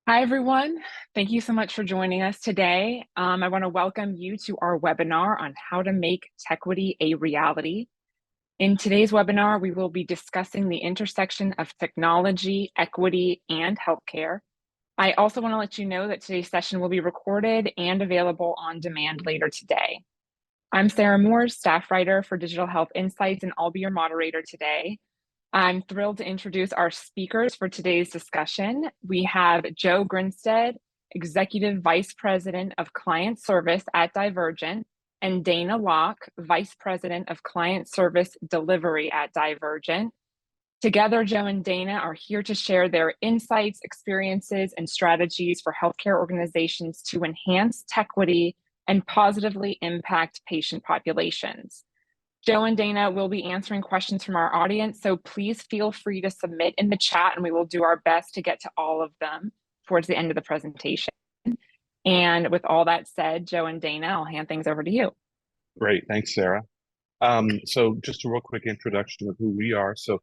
Hi, everyone. Thank you so much for joining us today. I want to welcome you to our webinar on how to make Techquity a reality. In today's webinar, we will be discussing the intersection of technology, equity, and healthcare. I also want to let you know that today's session will be recorded and available on demand later today. I'm Sarah Moore, staff writer for Digital Health Insights, and I'll be your moderator today. I'm thrilled to introduce our speakers for today's discussion. We have Joe Grinstead, Executive Vice President of Client Service at Divergent, and Dana Locke, Vice President of Client Service Delivery at Divergent. Together, Joe and Dana are here to share their insights, experiences, and strategies for healthcare organizations to enhance Techquity and positively impact patient populations. Joe and Dana will be answering questions from our audience, so please feel free to submit in the chat and we will do our best to get to all of them towards the end of the presentation. And with all that said, Joe and Dana, I'll hand things over to you. Great, thanks, Sarah. So just a real quick introduction of who we are. So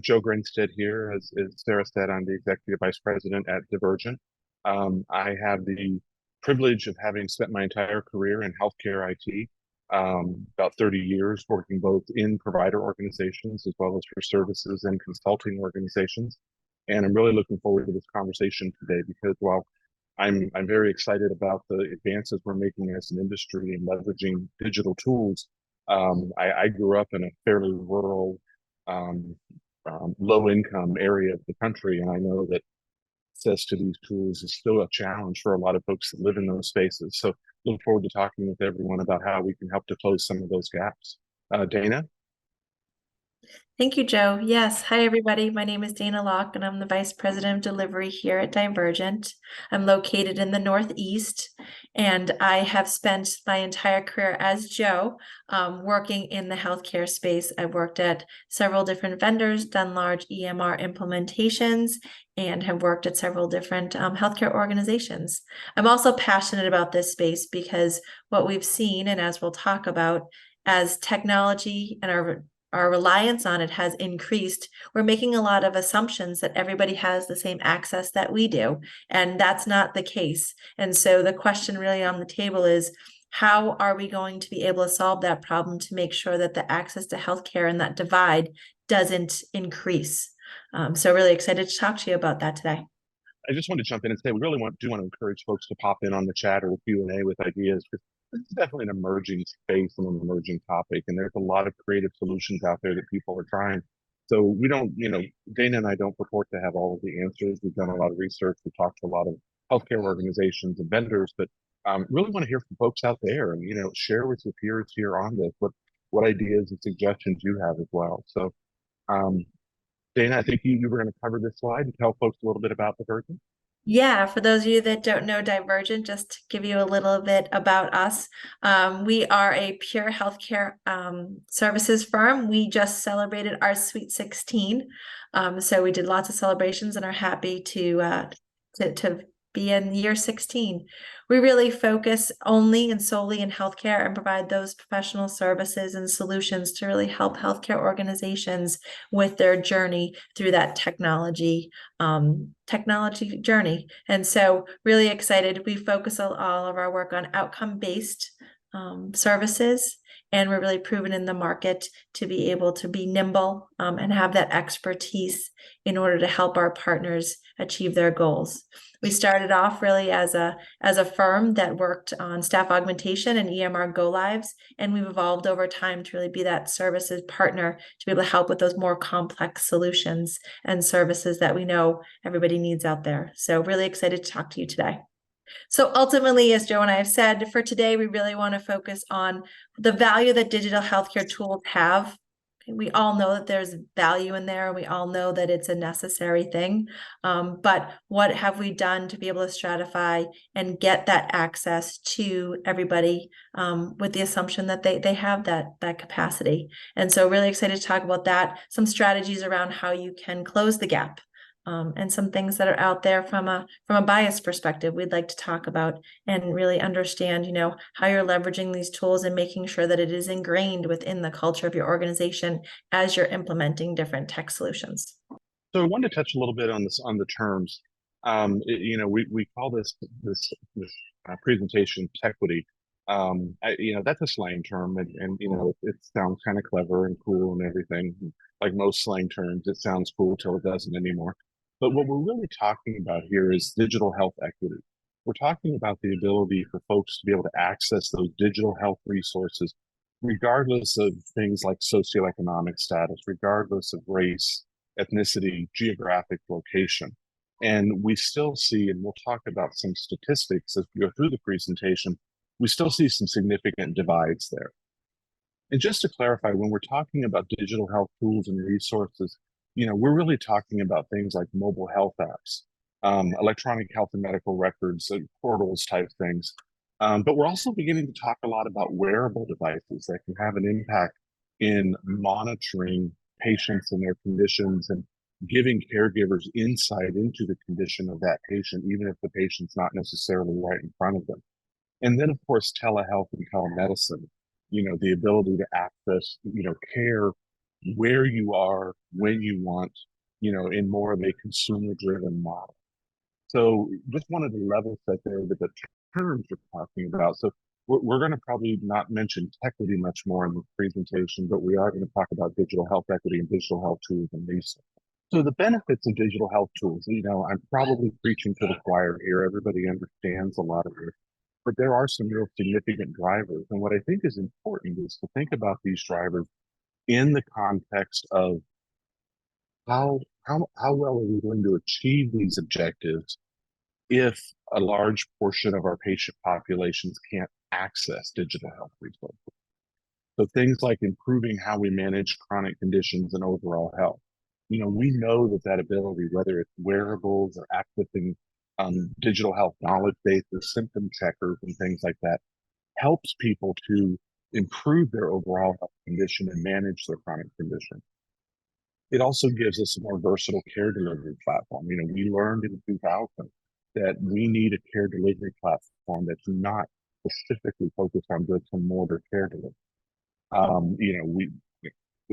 Joe Grinstead here, as Sarah said, I'm the Executive Vice President at Divergent. I have the privilege of having spent my entire career in healthcare IT. About 30 years working both in provider organizations as well as for services and consulting organizations. And I'm really looking forward to this conversation today because while I'm very excited about the advances we're making as an industry in leveraging digital tools, I grew up in a fairly rural, low-income area of the country, and I know that access to these tools is still a challenge for a lot of folks that live in those spaces. So look forward to talking with everyone about how we can help to close some of those gaps. Dana? Thank you, Joe. Yes. Hi, everybody. My name is Dana Locke, and I'm the Vice President of Delivery here at Divergent. I'm located in the Northeast, and I have spent my entire career as Joe working in the healthcare space. I've worked at several different vendors, done large EMR implementations, and have worked at several different healthcare organizations. I'm also passionate about this space because what we've seen, and as we'll talk about, as technology and our reliance on it has increased, we're making a lot of assumptions that everybody has the same access that we do, and that's not the case. And so the question really on the table is, how are we going to be able to solve that problem to make sure that the access to healthcare and that divide doesn't increase? So really excited to talk to you about that today. I just want to jump in and say we really do want to encourage folks to pop in on the chat or the Q&A with ideas, because this is definitely an emerging space and an emerging topic, and there's a lot of creative solutions out there that people are trying. So we don't, Dana and I don't purport to have all of the answers. We've done a lot of research. We've talked to a lot of healthcare organizations and vendors, but really want to hear from folks out there and, share with your peers here on this, what ideas and suggestions you have as well. So Dana, I think you were going to cover this slide and tell folks a little bit about Divergent. Yeah, for those of you that don't know Divergent, just to give you a little bit about us, we are a pure healthcare services firm. We just celebrated our Sweet 16, so we did lots of celebrations and are happy to be in year 16. We really focus only and solely in healthcare and provide those professional services and solutions to really help healthcare organizations with their journey through that technology journey. And so really excited. We focus all of our work on outcome-based services, and we're really proven in the market to be able to be nimble and have that expertise in order to help our partners achieve their goals. We started off really as a firm that worked on staff augmentation and EMR go lives, and we've evolved over time to really be that services partner to be able to help with those more complex solutions and services that we know everybody needs out there. So really excited to talk to you today. So ultimately, as Joe and I have said, for today, we really want to focus on the value that digital healthcare tools have. We all know that there's value in there. We all know that it's a necessary thing. But what have we done to be able to stratify and get that access to everybody with the assumption that they have that capacity? And so really excited to talk about that, some strategies around how you can close the gap. And some things that are out there from a bias perspective we'd like to talk about and really understand, how you're leveraging these tools and making sure that it is ingrained within the culture of your organization as you're implementing different tech solutions. So I wanted to touch a little bit on the terms. We call this presentation Techquity. That's a slang term, and it sounds kind of clever and cool and everything. Like most slang terms, it sounds cool till it doesn't anymore. But what we're really talking about here is digital health equity. We're talking about the ability for folks to be able to access those digital health resources, regardless of things like socioeconomic status, regardless of race, ethnicity, geographic location. And we still see, and we'll talk about some statistics as we go through the presentation, we still see some significant divides there. And just to clarify, when we're talking about digital health tools and resources, we're really talking about things like mobile health apps, electronic health and medical records, portals type things. But we're also beginning to talk a lot about wearable devices that can have an impact in monitoring patients and their conditions and giving caregivers insight into the condition of that patient, even if the patient's not necessarily right in front of them. And then, of course, telehealth and telemedicine, the ability to access, care where you are, when you want, in more of a consumer-driven model. So just wanted to level set there with the terms we're talking about. So we're going to probably not mention Techquity much more in the presentation, but we are going to talk about digital health equity and digital health tools and research. So the benefits of digital health tools, I'm probably preaching to the choir here. Everybody understands a lot of it, but there are some real significant drivers. And what I think is important is to think about these drivers in the context of how well are we going to achieve these objectives if a large portion of our patient populations can't access digital health resources. So things like improving how we manage chronic conditions and overall health. We know that ability, whether it's wearables or accessing digital health knowledge bases, symptom checkers, and things like that, helps people to improve their overall health condition and manage their chronic condition. It also gives us a more versatile care delivery platform. We learned in 2000 that we need a care delivery platform that's not specifically focused on bricks and mortar care delivery.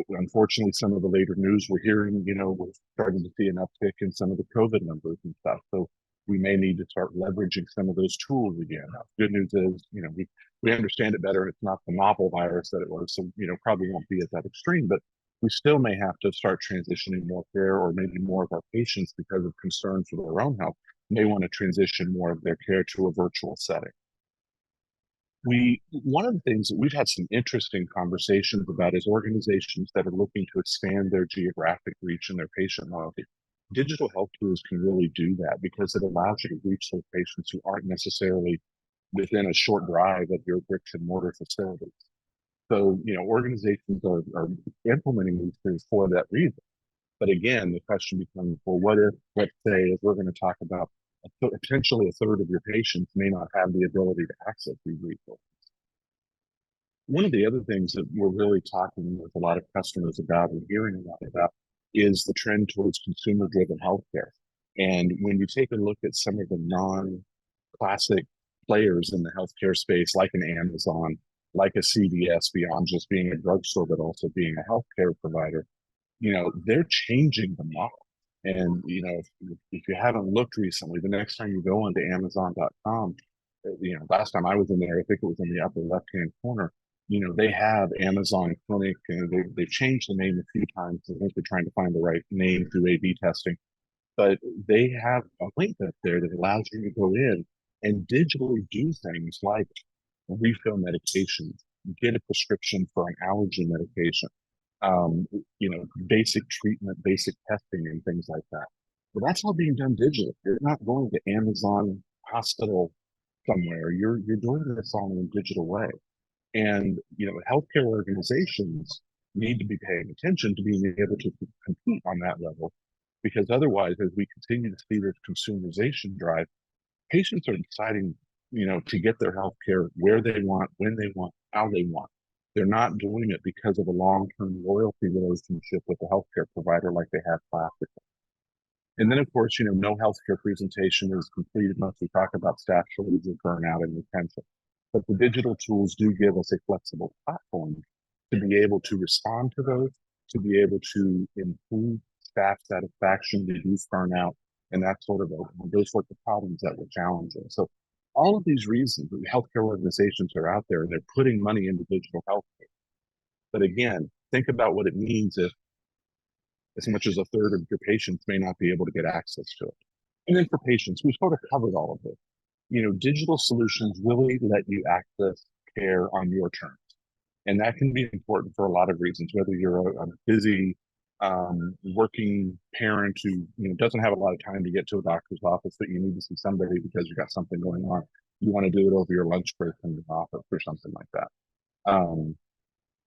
Unfortunately, some of the later news we're hearing, we're starting to see an uptick in some of the COVID numbers and stuff. So we may need to start leveraging some of those tools again. Now, good news is, we understand it better. It's not the novel virus that it was, so probably won't be at that extreme. But we still may have to start transitioning more care, or maybe more of our patients, because of concerns for their own health, may want to transition more of their care to a virtual setting. One of the things that we've had some interesting conversations about is organizations that are looking to expand their geographic reach and their patient loyalty. Digital health tools can really do that because it allows you to reach those patients who aren't necessarily within a short drive of your bricks and mortar facilities. So, organizations are implementing these things for that reason. But again, the question becomes, well, what if, let's say, as we're going to talk about, potentially a third of your patients may not have the ability to access these resources. One of the other things that we're really talking with a lot of customers about and hearing a lot about is the trend towards consumer-driven healthcare. And when you take a look at some of the non-classic players in the healthcare space, like an Amazon, like a CVS, beyond just being a drugstore, but also being a healthcare provider, they're changing the model. And, if you haven't looked recently, the next time you go onto Amazon.com, last time I was in there, I think it was in the upper left-hand corner, they have Amazon Clinic, and they've changed the name a few times. I think they're trying to find the right name through A/B testing. But they have a link up there that allows you to go in and digitally do things like refill medications, get a prescription for an allergy medication, basic treatment, basic testing, and things like that. But that's all being done digitally. You're not going to Amazon hospital somewhere. You're doing this all in a digital way. And, healthcare organizations need to be paying attention to being able to compete on that level, because otherwise, as we continue to see this consumerization drive, patients are deciding, to get their healthcare where they want, when they want, how they want. They're not doing it because of a long-term loyalty relationship with the healthcare provider like they have classically. And then, of course, no healthcare presentation is completed unless we talk about staff shortages, burnout, and retention. But the digital tools do give us a flexible platform to be able to respond to those, to be able to improve staff satisfaction, reduce burnout, and that sort of those sorts of problems that we're challenging. So all of these reasons, healthcare organizations are out there and they're putting money into digital healthcare. But again, think about what it means if as much as a third of your patients may not be able to get access to it. And then for patients, we've sort of covered all of this. You know, digital solutions really let you access care on your terms. And that can be important for a lot of reasons, whether you're a busy working parent who doesn't have a lot of time to get to a doctor's office, but you need to see somebody because you got something going on. You want to do it over your lunch break in the office or something like that.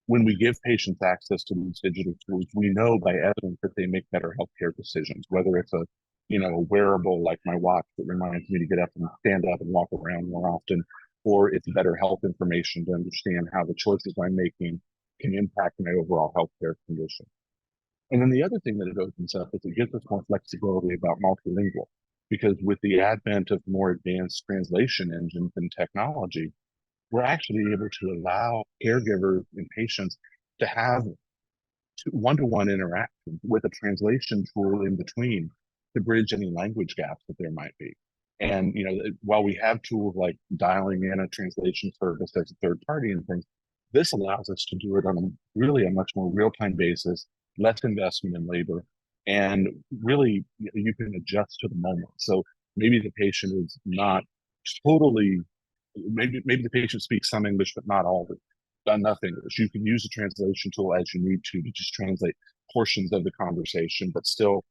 When we give patients access to these digital tools, we know by evidence that they make better healthcare decisions, whether it's a wearable like my watch that reminds me to get up and stand up and walk around more often, or it's better health information to understand how the choices I'm making can impact my overall healthcare condition. And then the other thing that it opens up is it gives us more flexibility about multilingual, because with the advent of more advanced translation engines and technology, we're actually able to allow caregivers and patients to have one-to-one interaction with a translation tool in between to bridge any language gaps that there might be. And while we have tools like dialing in a translation service as a third party and things, this allows us to do it on a much more real-time basis, less investment in labor, and really you can adjust to the moment. So maybe the patient is not totally, maybe the patient speaks some English, but not all of it, enough English. You can use a translation tool as you need to just translate portions of the conversation, but still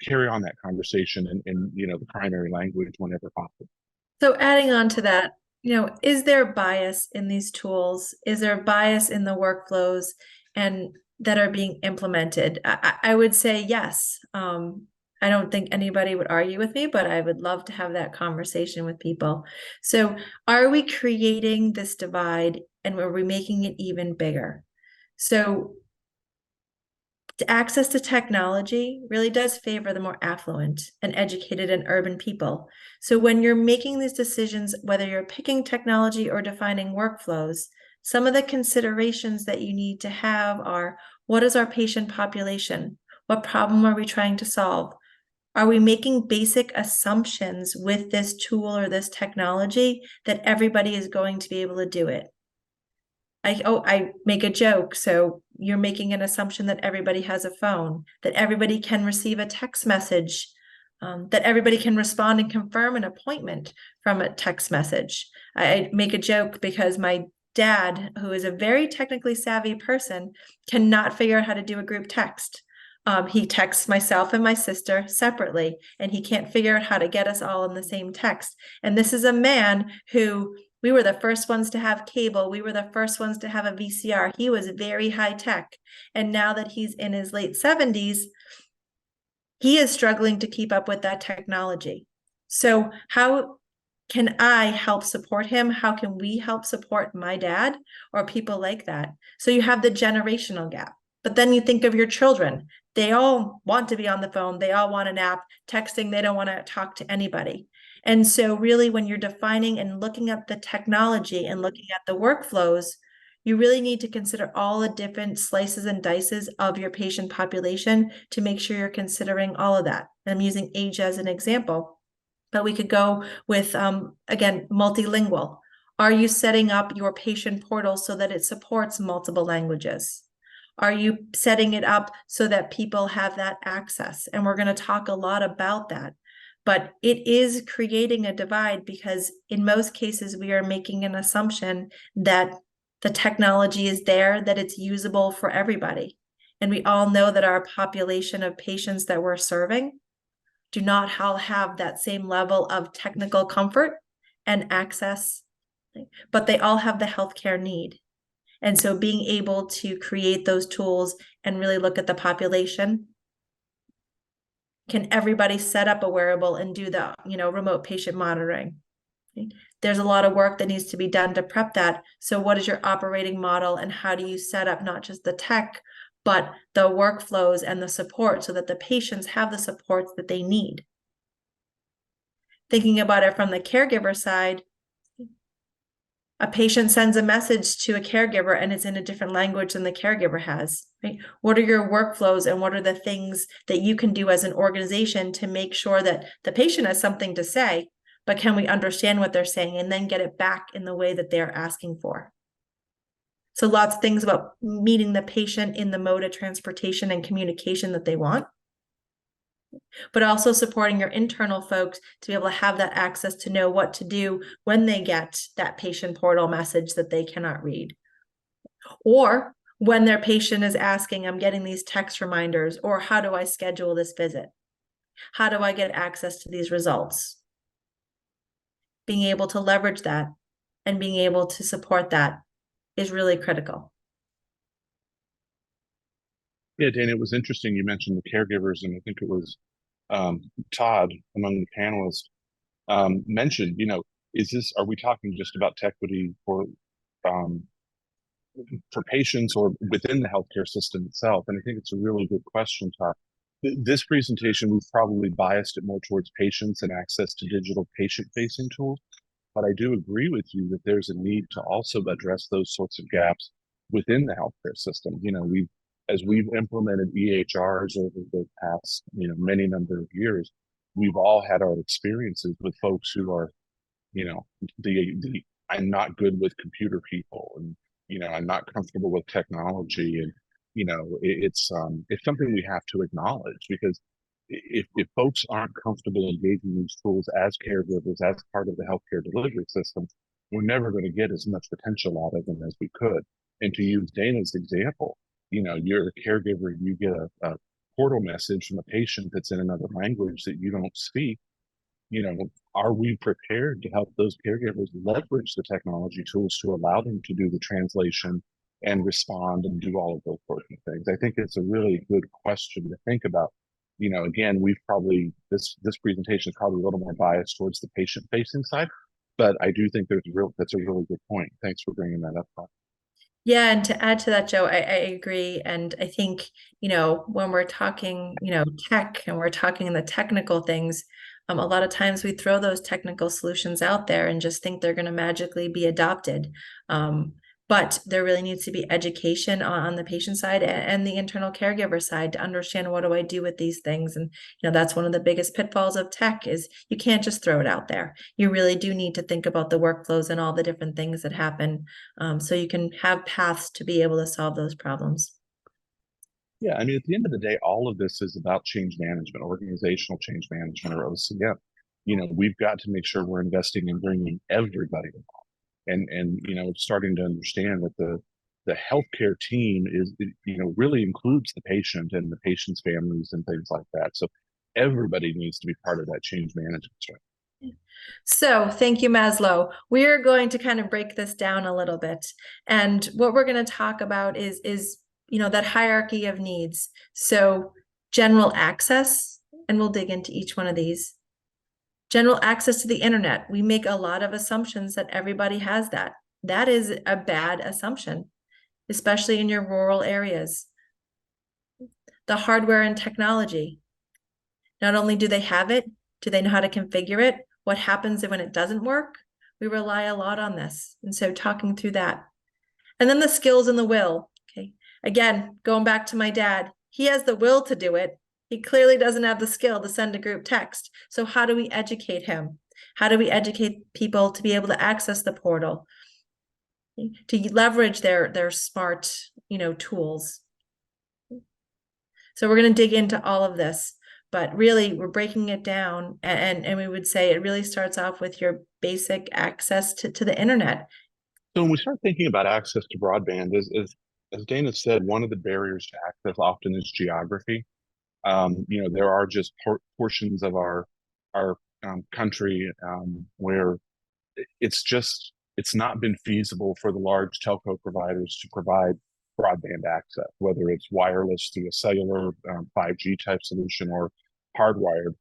carry on that conversation in the primary language whenever possible. So adding on to that, is there bias in these tools? Is there bias in the workflows and that are being implemented? I would say yes. I don't think anybody would argue with me, but I would love to have that conversation with people. So are we creating this divide and are we making it even bigger? So access to technology really does favor the more affluent and educated and urban people. So when you're making these decisions, whether you're picking technology or defining workflows, some of the considerations that you need to have are, what is our patient population? What problem are we trying to solve? Are we making basic assumptions with this tool or this technology that everybody is going to be able to do it? I make a joke. So you're making an assumption that everybody has a phone, that everybody can receive a text message, that everybody can respond and confirm an appointment from a text message. I make a joke because my dad, who is a very technically savvy person, cannot figure out how to do a group text. He texts myself and my sister separately, and he can't figure out how to get us all in the same text. And this is a man who, we were the first ones to have cable. We were the first ones to have a VCR. He was very high tech. And now that he's in his late 70s, he is struggling to keep up with that technology. So how can I help support him? How can we help support my dad or people like that? So you have the generational gap. But then you think of your children. They all want to be on the phone. They all want an app. Texting, they don't want to talk to anybody. And so really when you're defining and looking at the technology and looking at the workflows, you really need to consider all the different slices and dices of your patient population to make sure you're considering all of that. I'm using age as an example, but we could go with, again, multilingual. Are you setting up your patient portal so that it supports multiple languages? Are you setting it up so that people have that access? And we're going to talk a lot about that. But it is creating a divide because in most cases, we are making an assumption that the technology is there, that it's usable for everybody. And we all know that our population of patients that we're serving do not all have that same level of technical comfort and access, but they all have the healthcare need. And so being able to create those tools and really look at the population. Can everybody set up a wearable and do the, remote patient monitoring? Okay. There's a lot of work that needs to be done to prep that. So what is your operating model and how do you set up not just the tech, but the workflows and the support so that the patients have the supports that they need? Thinking about it from the caregiver side, A patient sends a message to a caregiver and it's in a different language than the caregiver has, right? What are your workflows and what are the things that you can do as an organization to make sure that the patient has something to say, but can we understand what they're saying and then get it back in the way that they're asking for? So lots of things about meeting the patient in the mode of transportation and communication that they want, but also supporting your internal folks to be able to have that access to know what to do when they get that patient portal message that they cannot read. Or when their patient is asking, I'm getting these text reminders, or how do I schedule this visit? How do I get access to these results? Being able to leverage that and being able to support that is really critical. Yeah, Dan, it was interesting. You mentioned the caregivers, and I think it was Todd among the panelists mentioned, are we talking just about Techquity um, for patients or within the healthcare system itself? And I think it's a really good question, Todd. This presentation, we've probably biased it more towards patients and access to digital patient-facing tools. But I do agree with you that there's a need to also address those sorts of gaps within the healthcare system. As we've implemented EHRs over the past, many number of years, we've all had our experiences with folks who are, the I'm not good with computer people, and I'm not comfortable with technology, and it's something we have to acknowledge, because if folks aren't comfortable engaging these tools as caregivers, as part of the healthcare delivery system, we're never going to get as much potential out of them as we could. And to use Dana's example, you're a caregiver, you get a portal message from a patient that's in another language that you don't speak. Are we prepared to help those caregivers leverage the technology tools to allow them to do the translation and respond and do all of those sorts of things? I think it's a really good question to think about. Again, this presentation is probably a little more biased towards the patient-facing side, but I do think that's a really good point. Thanks for bringing that up, Todd. Yeah, and to add to that, Joe, I agree. And I think, when we're talking, tech and we're talking the technical things, a lot of times we throw those technical solutions out there and just think they're going to magically be adopted. But there really needs to be education on the patient side and the internal caregiver side to understand, what do I do with these things? And, that's one of the biggest pitfalls of tech is you can't just throw it out there. You really do need to think about the workflows and all the different things that happen, so you can have paths to be able to solve those problems. Yeah, at the end of the day, all of this is about change management, organizational change management, or OCM. We've got to make sure we're investing in bringing everybody along. And starting to understand that the healthcare team is, really includes the patient and the patient's families and things like that. So everybody needs to be part of that change management strategy. So thank you, Maslow. We're going to kind of break this down a little bit. And what we're going to talk about is that hierarchy of needs. So general access, and we'll dig into each one of these. General access to the internet. We make a lot of assumptions that everybody has that. That is a bad assumption, especially in your rural areas. The hardware and technology. Not only do they have it, do they know how to configure it? What happens when it doesn't work? We rely a lot on this. And so talking through that. And then the skills and the will. Okay. Again, going back to my dad, he has the will to do it. He clearly doesn't have the skill to send a group text. So how do we educate him? How do we educate people to be able to access the portal, to leverage their smart, tools? So we're going to dig into all of this, but really we're breaking it down, and we would say it really starts off with your basic access to the internet. So when we start thinking about access to broadband, as Dana said, one of the barriers to access often is geography. There are just portions of our country where it's not been feasible for the large telco providers to provide broadband access, whether it's wireless through a cellular 5G type solution or hardwired.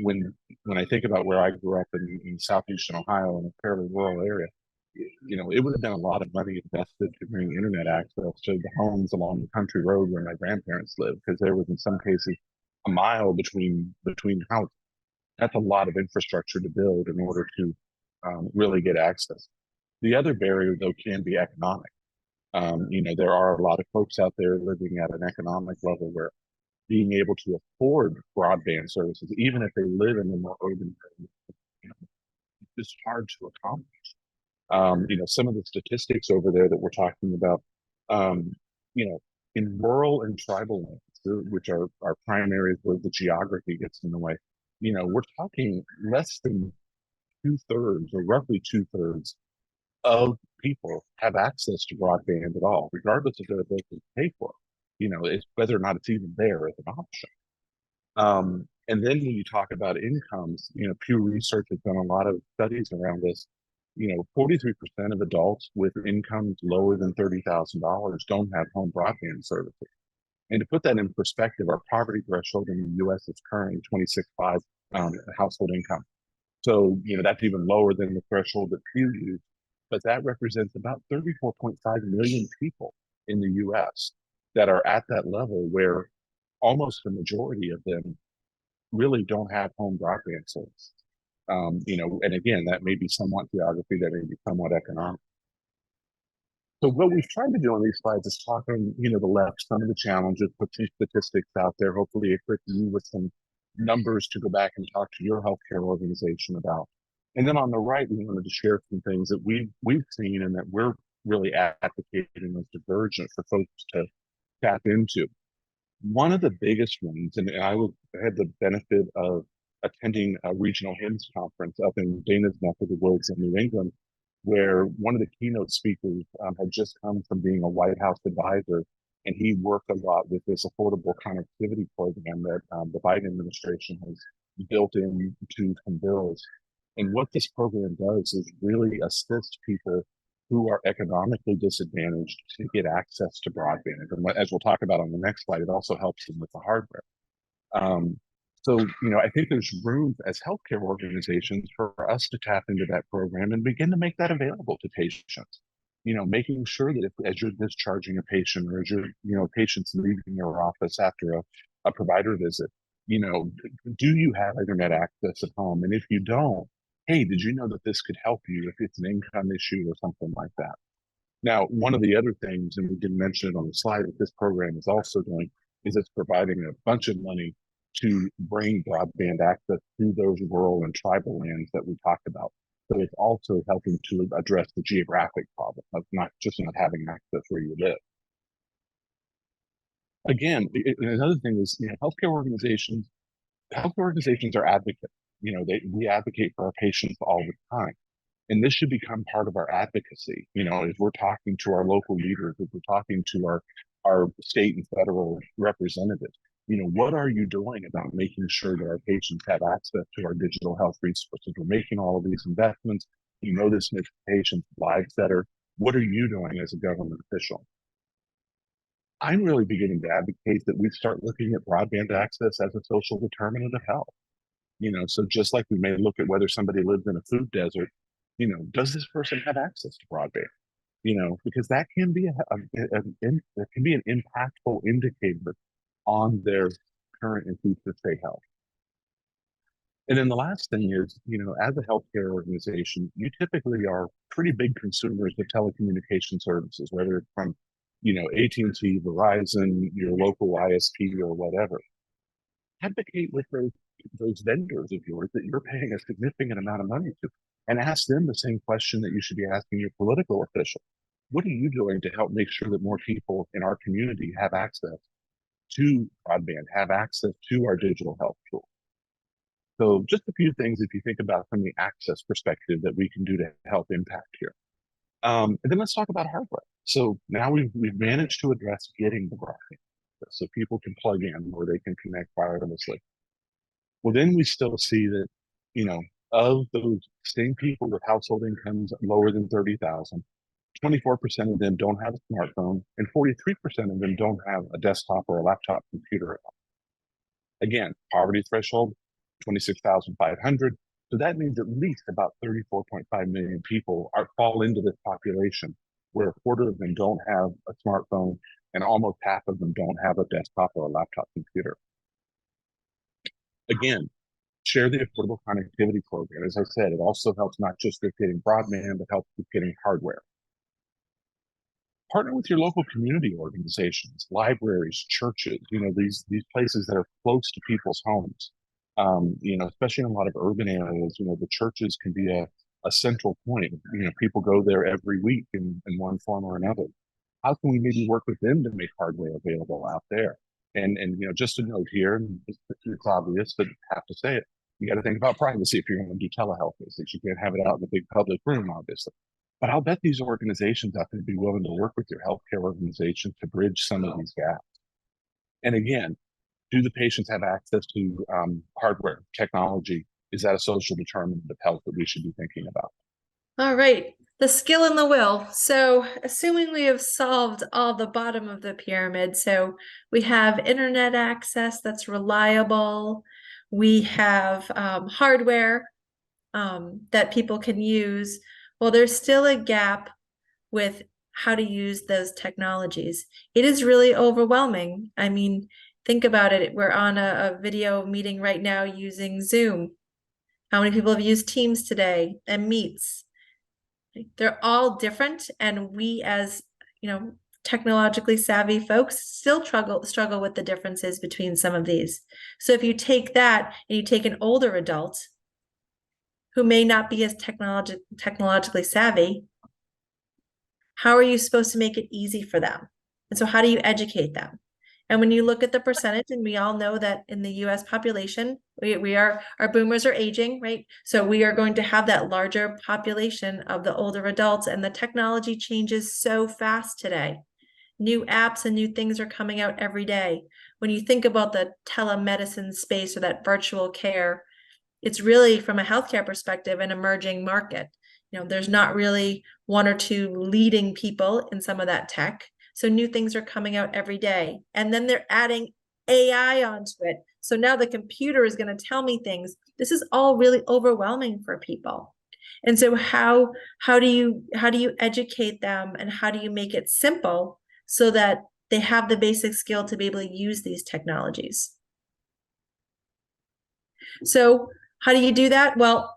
When I think about where I grew up in southeastern Ohio, in a fairly rural area, it would have been a lot of money invested to bring internet access to the homes along the country road where my grandparents lived, because there was in some cases a mile between houses. That's a lot of infrastructure to build in order to really get access. The other barrier, though, can be economic. There are a lot of folks out there living at an economic level where being able to afford broadband services, even if they live in a more urban area, is hard to accomplish. Some of the statistics over there that we're talking about, um, in rural and tribal lands, which are prime areas where the geography gets in the way, we're talking less than 2/3 or roughly 2/3 of people have access to broadband at all, regardless of their ability to pay for it. It's whether or not it's even there as an option. And then when you talk about incomes, Pew Research has done a lot of studies around this. 43% of adults with incomes lower than $30,000 don't have home broadband services. And to put that in perspective, our poverty threshold in the U.S. is currently 26.5 household income. So, that's even lower than the threshold that Pew used, but that represents about 34.5 million people in the U.S. that are at that level where almost the majority of them really don't have home broadband service. And again, that may be somewhat geography, that may be somewhat economic. So what we've tried to do on these slides is talk on, the left, some of the challenges, put some statistics out there, hopefully equip you with some numbers to go back and talk to your healthcare organization about. And then on the right, we wanted to share some things that we've seen and that we're really advocating as divergent for folks to tap into. One of the biggest ones, and I had the benefit of attending a regional HIMSS conference up in Dana's neck of the woods in New England, where one of the keynote speakers had just come from being a White House advisor, and he worked a lot with this affordable connectivity program that the Biden administration has built into some bills. And what this program does is really assist people who are economically disadvantaged to get access to broadband. And as we'll talk about on the next slide, it also helps them with the hardware. So, I think there's room as healthcare organizations for us to tap into that program and begin to make that available to patients. Making sure that as you're discharging a patient or as patient's leaving your office after a provider visit, do you have internet access at home? And if you don't, hey, did you know that this could help you if it's an income issue or something like that? Now, one of the other things, and we didn't mention it on the slide, that this program is also doing is it's providing a bunch of money to bring broadband access to those rural and tribal lands that we talked about. So it's also helping to address the geographic problem of not having access where you live. Again, another thing is, healthcare organizations are advocates. We advocate for our patients all the time. And this should become part of our advocacy, as we're talking to our local leaders, as we're talking to our state and federal representatives. What are you doing about making sure that our patients have access to our digital health resources? We're making all of these investments. This makes patients' lives better. What are you doing as a government official? I'm really beginning to advocate that we start looking at broadband access as a social determinant of health. So just like we may look at whether somebody lives in a food desert, does this person have access to broadband? Because that can be an impactful indicator on their current and future state health. And then the last thing is, as a healthcare organization, you typically are pretty big consumers of telecommunication services, whether it's from, AT&T, Verizon, your local ISP, or whatever. Advocate with those vendors of yours that you're paying a significant amount of money to, and ask them the same question that you should be asking your political official. What are you doing to help make sure that more people in our community have access to broadband, have access to our digital health tools? So just a few things if you think about from the access perspective that we can do to help impact here. And then let's talk about hardware. So now we've managed to address getting the broadband so people can plug in or they can connect wirelessly. Well, then we still see that, of those same people with household incomes lower than 30,000, 24% of them don't have a smartphone, and 43% of them don't have a desktop or a laptop computer at all. Again, poverty threshold, 26,500. So that means at least about 34.5 million people fall into this population, where a quarter of them don't have a smartphone, and almost half of them don't have a desktop or a laptop computer. Again, Share the Affordable Connectivity Program. As I said, it also helps not just with getting broadband, but helps with getting hardware. Partner with your local community organizations, libraries, churches, these places that are close to people's homes. Especially in a lot of urban areas, the churches can be a central point. People go there every week in one form or another. How can we maybe work with them to make hardware available out there? And just a note here, and it's obvious, but I have to say it, you got to think about privacy if you're going to do telehealth visits. You can't have it out in the big public room, obviously. But I'll bet these organizations out there be willing to work with your healthcare organization to bridge some of these gaps. And again, do the patients have access to hardware, technology? Is that a social determinant of health that we should be thinking about? All right, the skill and the will. So assuming we have solved all the bottom of the pyramid, so we have internet access that's reliable, we have hardware that people can use. Well, there's still a gap with how to use those technologies. It is really overwhelming. I mean, think about it. We're on a video meeting right now using Zoom. How many people have used Teams today and Meets? They're all different, and we as technologically savvy folks still struggle with the differences between some of these. So if you take that and you take an older adult who may not be as technologically savvy, how are you supposed to make it easy for them? And so how do you educate them? And when you look at the percentage, and we all know that in the US population, our boomers are aging, right? So we are going to have that larger population of the older adults, and the technology changes so fast today. New apps and new things are coming out every day. When you think about the telemedicine space or that virtual care, it's really, from a healthcare perspective, an emerging market. There's not really one or two leading people in some of that tech. So new things are coming out every day. And then they're adding AI onto it. So now the computer is going to tell me things. This is all really overwhelming for people. And so how do you educate them, and how do you make it simple so that they have the basic skill to be able to use these technologies? So how do you do that? Well,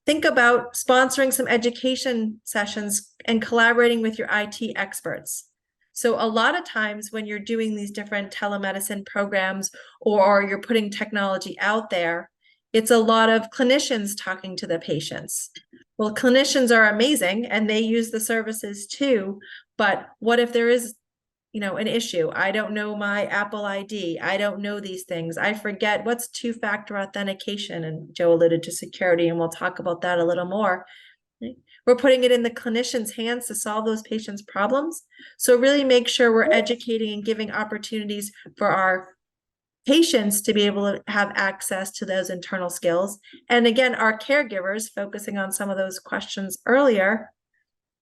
think about sponsoring some education sessions and collaborating with your IT experts. So a lot of times when you're doing these different telemedicine programs, or you're putting technology out there, it's a lot of clinicians talking to the patients. Well, clinicians are amazing and they use the services too, but what if there is an issue? I don't know my Apple ID. I don't know these things. I forget what's two-factor authentication. And Joe alluded to security, and we'll talk about that a little more. We're putting it in the clinician's hands to solve those patients' problems. So really make sure we're educating and giving opportunities for our patients to be able to have access to those internal skills. And again, our caregivers, focusing on some of those questions earlier,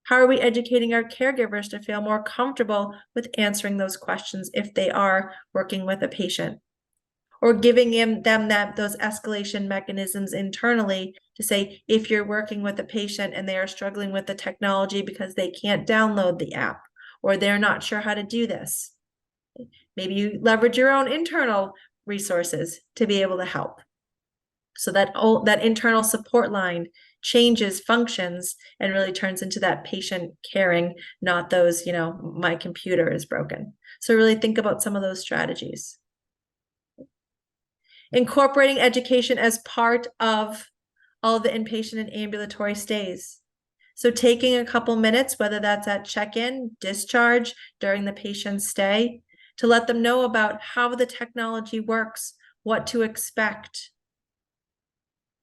how are we educating our caregivers to feel more comfortable with answering those questions if they are working with a patient? Or giving them those escalation mechanisms internally to say, if you're working with a patient and they are struggling with the technology because they can't download the app, or they're not sure how to do this, maybe you leverage your own internal resources to be able to help. So that internal support line changes functions and really turns into that patient caring, not those, my computer is broken. So really think about some of those strategies. Incorporating education as part of all the inpatient and ambulatory stays. So taking a couple minutes, whether that's at check-in, discharge, during the patient's stay, to let them know about how the technology works, what to expect.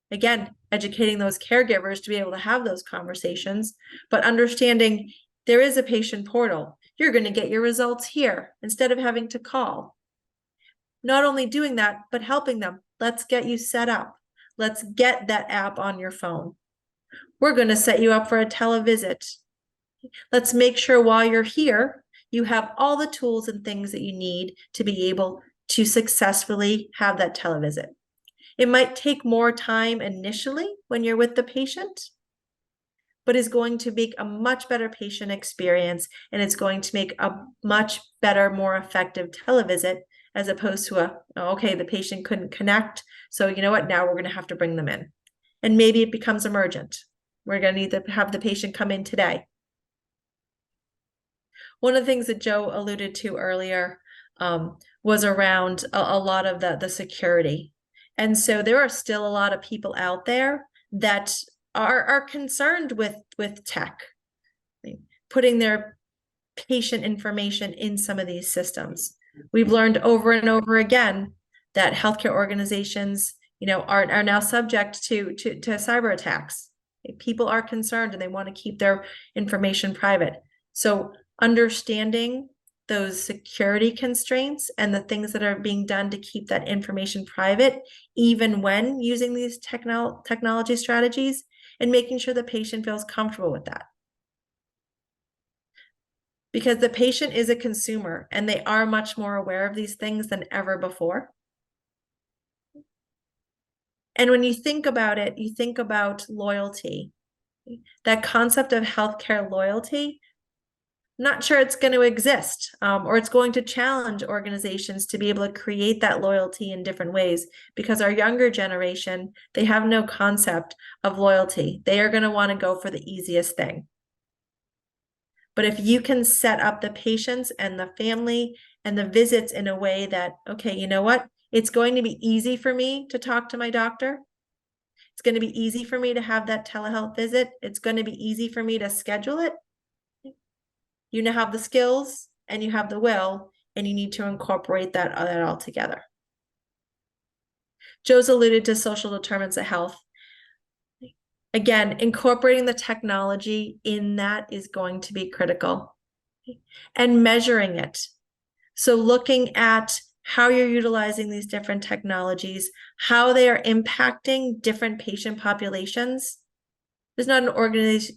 Again, educating those caregivers to be able to have those conversations, but understanding there is a patient portal. You're going to get your results here instead of having to call. Not only doing that, but helping them. Let's get you set up. Let's get that app on your phone. We're going to set you up for a televisit. Let's make sure while you're here, you have all the tools and things that you need to be able to successfully have that televisit. It might take more time initially when you're with the patient, but is going to make a much better patient experience, and it's going to make a much better, more effective televisit as opposed to okay, the patient couldn't connect, so you know what, now we're going to have to bring them in. And maybe it becomes emergent. We're going to need to have the patient come in today. One of the things that Joe alluded to earlier was around a lot of the security. And so there are still a lot of people out there that are concerned with tech, putting their patient information in some of these systems. We've learned over and over again that healthcare organizations, are now subject to cyber attacks. People are concerned and they want to keep their information private. So understanding those security constraints and the things that are being done to keep that information private, even when using these technology strategies, and making sure the patient feels comfortable with that. Because the patient is a consumer and they are much more aware of these things than ever before. And when you think about it, you think about loyalty. That concept of healthcare loyalty, I'm not sure it's going to exist, or it's going to challenge organizations to be able to create that loyalty in different ways, because our younger generation, they have no concept of loyalty. They are going to want to go for the easiest thing. But if you can set up the patients and the family and the visits in a way that, okay, you know what? It's going to be easy for me to talk to my doctor. It's going to be easy for me to have that telehealth visit. It's going to be easy for me to schedule it. You now have the skills and you have the will, and you need to incorporate that all together. Joe's alluded to social determinants of health. Again, incorporating the technology in that is going to be critical, and measuring it. So looking at how you're utilizing these different technologies, how they are impacting different patient populations. There's not an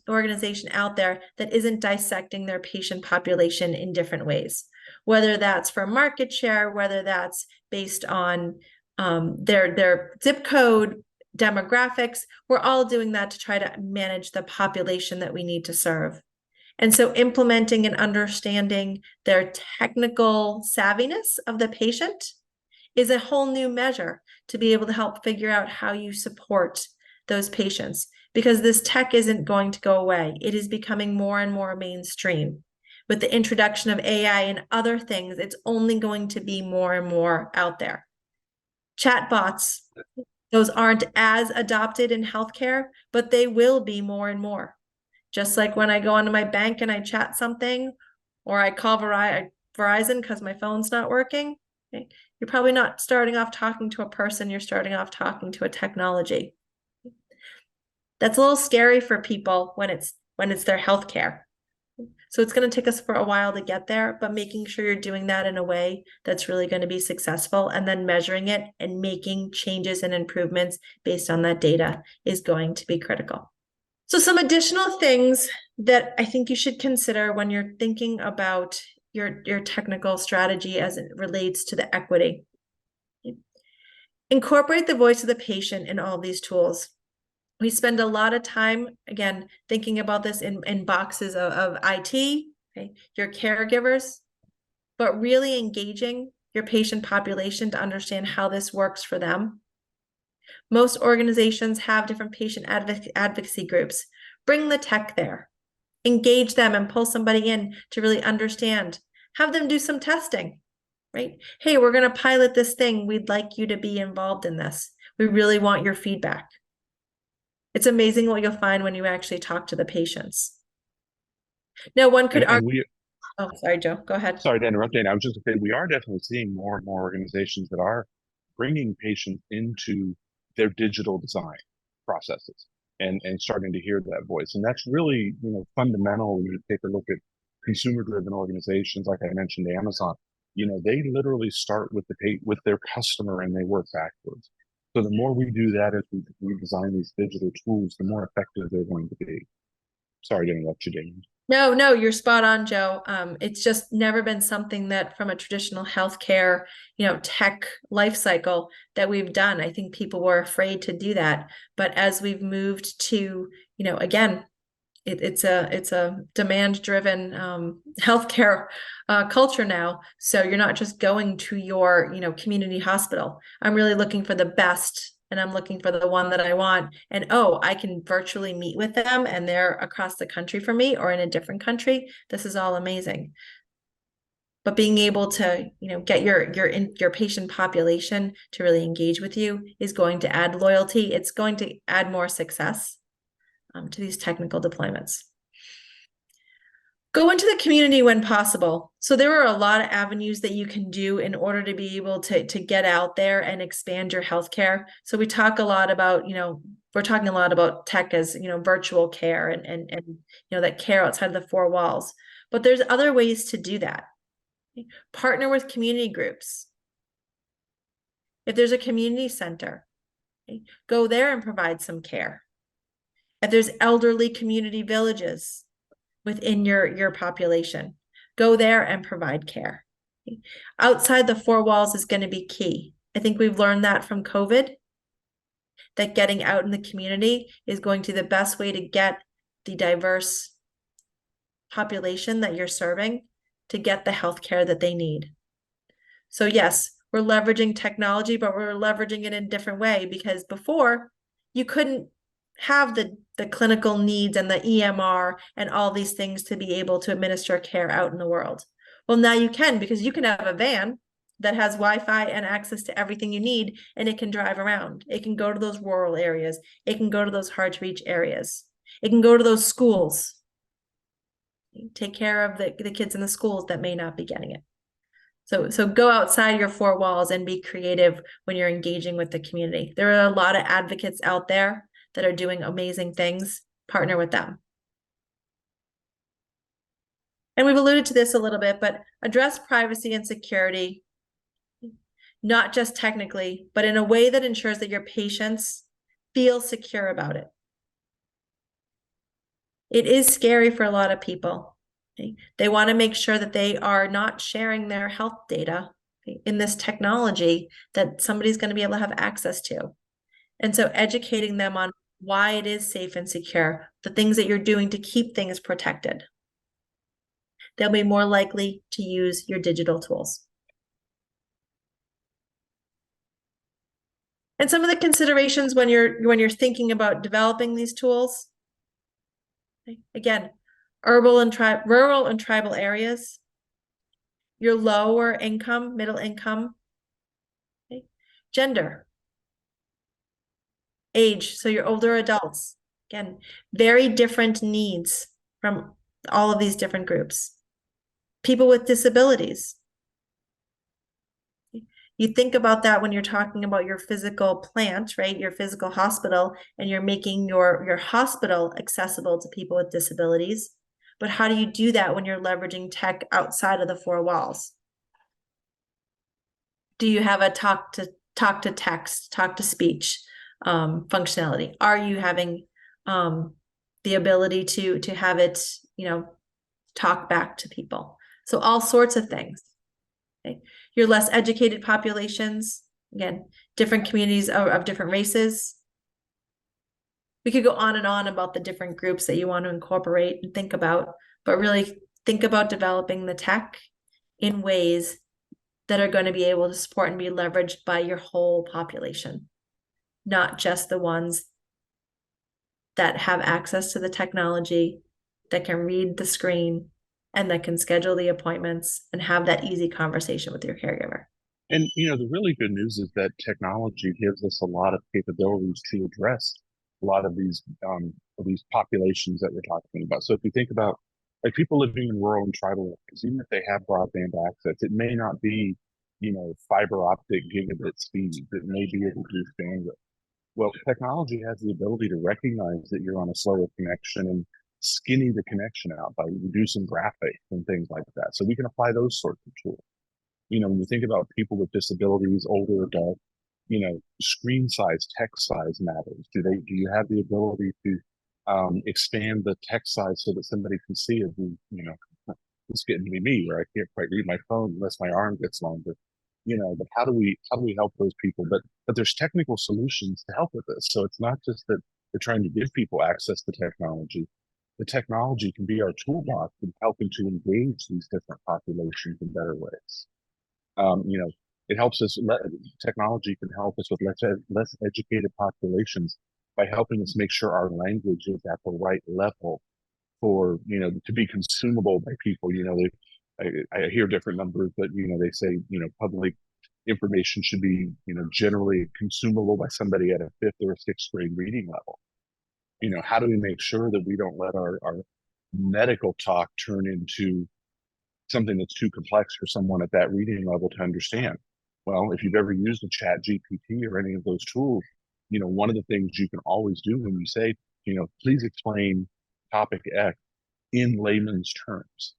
organization out there that isn't dissecting their patient population in different ways, whether that's for market share, whether that's based on their zip code, demographics. We're all doing that to try to manage the population that we need to serve. And so implementing and understanding their technical savviness of the patient is a whole new measure to be able to help figure out how you support those patients, because this tech isn't going to go away. It is becoming more and more mainstream. With the introduction of AI and other things, it's only going to be more and more out there. Chatbots, those aren't as adopted in healthcare, but they will be more and more. Just like when I go onto my bank and I chat something, or I call Verizon because my phone's not working, okay? You're probably not starting off talking to a person, you're starting off talking to a technology. That's a little scary for people when it's their healthcare. So it's going to take us for a while to get there, but making sure you're doing that in a way that's really going to be successful, and then measuring it and making changes and improvements based on that data is going to be critical. So some additional things that I think you should consider when you're thinking about your technical strategy as it relates to the equity. Incorporate the voice of the patient in all these tools. We spend a lot of time, again, thinking about this in boxes of IT, okay, your caregivers, but really engaging your patient population to understand how this works for them. Most organizations have different patient advocacy groups. Bring the tech there. Engage them and pull somebody in to really understand. Have them do some testing, right? Hey, we're going to pilot this thing. We'd like you to be involved in this. We really want your feedback. It's amazing what you'll find when you actually talk to the patients. Now, one could argue. Oh, sorry, Joe. Go ahead. Sorry to interrupt, Dana. I was just going to say, we are definitely seeing more and more organizations that are bringing patients into their digital design processes and starting to hear that voice. And that's really, fundamental when you take a look at consumer-driven organizations, like I mentioned, Amazon. They literally start with their customer and they work backwards. So the more we do that as we design these digital tools, the more effective they're going to be. Sorry to interrupt you, Dana. No, you're spot on, Joe. It's just never been something that from a traditional healthcare, tech life cycle that we've done. I think people were afraid to do that. But as we've moved to, again, it's a demand-driven healthcare culture now. So you're not just going to your community hospital. I'm really looking for the best, and I'm looking for the one that I want. And oh, I can virtually meet with them, and they're across the country from me or in a different country. This is all amazing. But being able to get your patient population to really engage with you is going to add loyalty. It's going to add more success to these technical deployments. Go into the community when possible. So there are a lot of avenues that you can do in order to be able to get out there and expand your healthcare. So we talk a lot about, we're talking a lot about tech as, virtual care and that care outside of the four walls. But there's other ways to do that. Partner with community groups. If there's a community center, go there and provide some care. If there's elderly community villages within your population, go there and provide care. Outside the four walls is going to be key. I think we've learned that from COVID, that getting out in the community is going to be the best way to get the diverse population that you're serving to get the healthcare that they need. So yes, we're leveraging technology, but we're leveraging it in a different way, because before you couldn't have the clinical needs and the EMR and all these things to be able to administer care out in the world. Well, now you can, because you can have a van that has Wi-Fi and access to everything you need, and it can drive around. It can go to those rural areas. It can go to those hard to reach areas. It can go to those schools. Take care of the kids in the schools that may not be getting it. So go outside your four walls and be creative when you're engaging with the community. There are a lot of advocates out there that are doing amazing things. Partner with them. And we've alluded to this a little bit, but address privacy and security, not just technically, but in a way that ensures that your patients feel secure about it. It is scary for a lot of people. They want to make sure that they are not sharing their health data in this technology that somebody's going to be able to have access to. And so educating them on why it is safe and secure, the things that you're doing to keep things protected. They'll be more likely to use your digital tools. And some of the considerations when you're thinking about developing these tools, again, rural and tribal areas, your lower income, middle income, gender, age, so your older adults, again, very different needs from all of these different groups. People with disabilities. You think about that when you're talking about your physical plant, right? Your physical hospital, and you're making your hospital accessible to people with disabilities. But how do you do that when you're leveraging tech outside of the four walls? Do you have a talk to text, talk to speech functionality? Are you having the ability to have it, talk back to people? So all sorts of things. Okay. Your less educated populations, again, different communities of different races. We could go on and on about the different groups that you want to incorporate and think about, but really think about developing the tech in ways that are going to be able to support and be leveraged by your whole population, not just the ones that have access to the technology, that can read the screen, and that can schedule the appointments and have that easy conversation with your caregiver. And, the really good news is that technology gives us a lot of capabilities to address a lot of these populations that we're talking about. So if you think about like people living in rural and tribal areas, even if they have broadband access, it may not be, fiber optic gigabit speeds. It may be able to do bandwidth. Well, technology has the ability to recognize that you're on a slower connection and skinny the connection out by reducing graphics and things like that. So we can apply those sorts of tools. When you think about people with disabilities, older adults, screen size, text size matters. Do you have the ability to expand the text size so that somebody can see it? It's getting to be me where I can't quite read my phone unless my arm gets longer. But how do we help those people? But there's technical solutions to help with this. So it's not just that we're trying to give people access to technology. the technology can be our toolbox in helping to engage these different populations in better ways. You know, it helps us, technology can help us with less educated populations by helping us make sure our language is at the right level for, you know, to be consumable by people. You know, I hear different numbers, but, you know, they say, you know, public information should be, you know, generally consumable by somebody at a 5th or a 6th grade reading level. You know, how do we make sure that we don't let our medical talk turn into something that's too complex for someone at that reading level to understand? Well, if you've ever used a chat GPT or any of those tools, you know, one of the things you can always do when you say, you know, please explain topic X in layman's terms.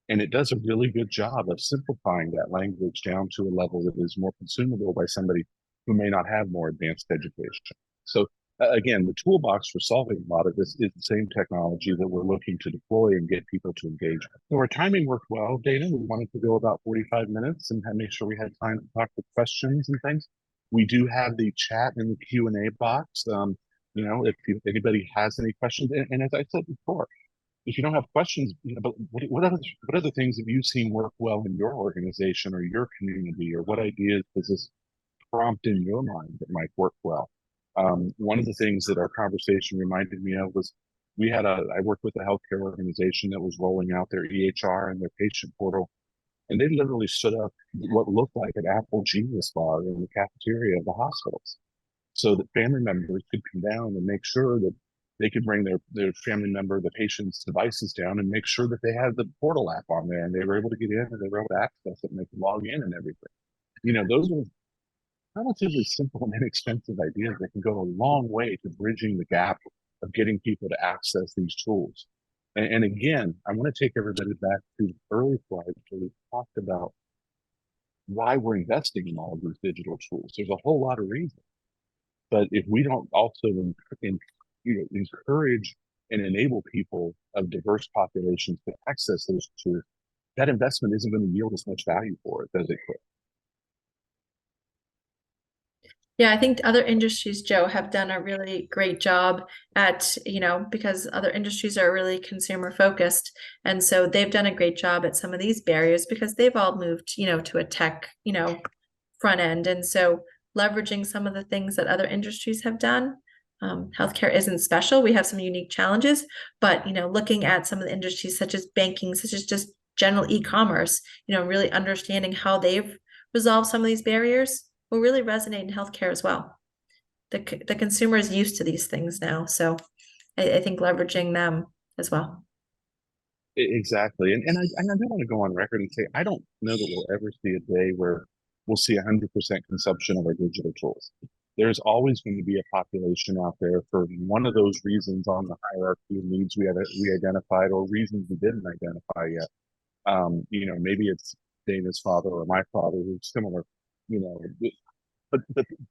And it does a really good job of simplifying that language down to a level that is more consumable by somebody who may not have more advanced education. So again, the toolbox for solving a lot of this is the same technology that we're looking to deploy and get people to engage with. So our timing worked well, Dana. We wanted to go about 45 minutes and make sure we had time to talk with questions and things. We do have the chat and the Q&A box. You know, if anybody has any questions, and as I said before, if you don't have questions, you know, but what other things have you seen work well in your organization or your community, or what ideas does this prompt in your mind that might work well? One of the things that our conversation reminded me of was I worked with a healthcare organization that was rolling out their EHR and their patient portal, and they literally stood up what looked like an Apple Genius bar in the cafeteria of the hospitals, so that family members could come down and make sure that they could bring their family member, the patient's devices down, and make sure that they had the portal app on there and they were able to get in and they were able to access it and they could log in and everything. You know, those are relatively simple and inexpensive ideas that can go a long way to bridging the gap of getting people to access these tools. And again, I want to take everybody back to the early slides where we talked about why we're investing in all of these digital tools. There's a whole lot of reasons. But if we don't also encourage and enable people of diverse populations to access those tools, that investment isn't going to yield as much value for it as it could. Yeah, I think other industries, Joe, have done a really great job at, you know, because other industries are really consumer focused. And so they've done a great job at some of these barriers because they've all moved, you know, to a tech, you know, front end. And so leveraging some of the things that other industries have done. Healthcare isn't special. We have some unique challenges, but, you know, looking at some of the industries such as banking, such as just general e-commerce, you know, really understanding how they've resolved some of these barriers will really resonate in healthcare as well. The consumer is used to these things now. So I think leveraging them as well. Exactly. And I do want to go on record and say, I don't know that we'll ever see a day where we'll see 100% consumption of our digital tools. There's always going to be a population out there for one of those reasons on the hierarchy of needs we identified, or reasons we didn't identify yet. You know, maybe it's Dana's father or my father who's similar, you know, but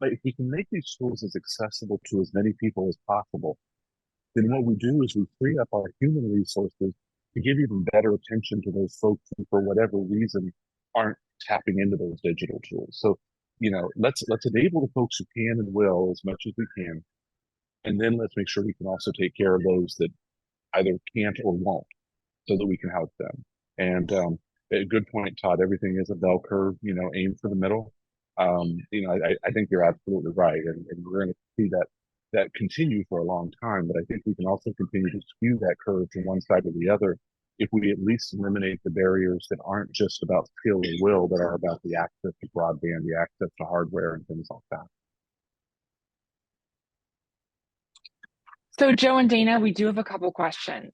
if we can make these tools as accessible to as many people as possible, then what we do is we free up our human resources to give even better attention to those folks who, for whatever reason, aren't tapping into those digital tools. So, you know, let's enable the folks who can and will as much as we can, and then let's make sure we can also take care of those that either can't or won't, so that we can help them. And a good point, Todd. Everything is a bell curve. You know, aim for the middle. You know, I think you're absolutely right, and we're going to see that continue for a long time. But I think we can also continue to skew that curve to one side or the other if we at least eliminate the barriers that aren't just about skill or will, but are about the access to broadband, the access to hardware, and things like that. So Joe and Dana, we do have a couple questions.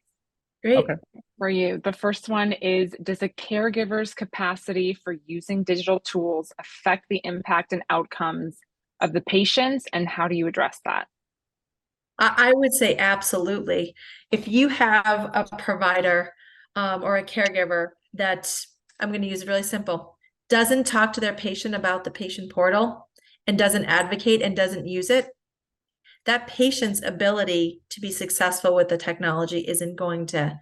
Great. Okay. For you. The first one is, does a caregiver's capacity for using digital tools affect the impact and outcomes of the patients, and how do you address that? I would say absolutely. If you have a provider or a caregiver that, I'm going to use it really simple, doesn't talk to their patient about the patient portal and doesn't advocate and doesn't use it, that patient's ability to be successful with the technology isn't going to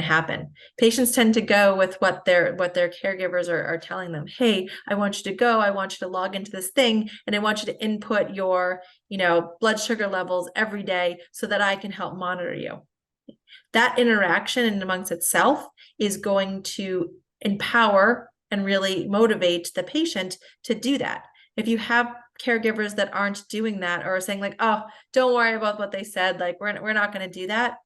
happen. Patients tend to go with what their caregivers are telling them. Hey, I want you to go, I want you to log into this thing, and I want you to input your, you know, blood sugar levels every day so that I can help monitor you. that interaction and amongst itself is going to empower and really motivate the patient to do that. If you have caregivers that aren't doing that or are saying like, oh, don't worry about what they said, like we're not going to do that,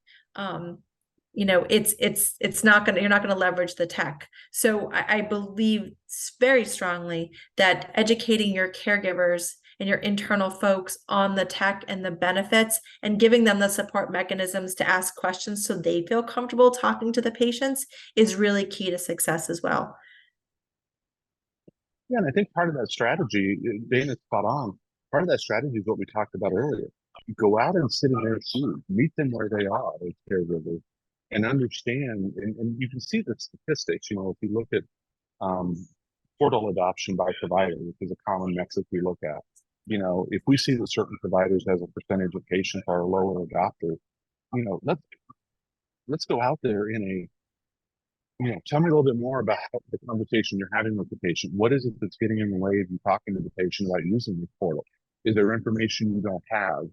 it's not going to, you're not going to leverage the tech. So I believe very strongly that educating your caregivers and your internal folks on the tech and the benefits and giving them the support mechanisms to ask questions so they feel comfortable talking to the patients is really key to success as well. Yeah, and I think part of that strategy, Dana's spot on. Part of that strategy is what we talked about earlier. Go out and sit in their shoes, meet them where they are as caregivers, and understand. And you can see the statistics. If you look at portal adoption by provider, which is a common metric we look at. If we see that certain providers has a percentage of patients are lower adopters, let's go out there tell me a little bit more about the conversation you're having with the patient. What is it that's getting in the way of you talking to the patient about using this portal? Is there information you don't have?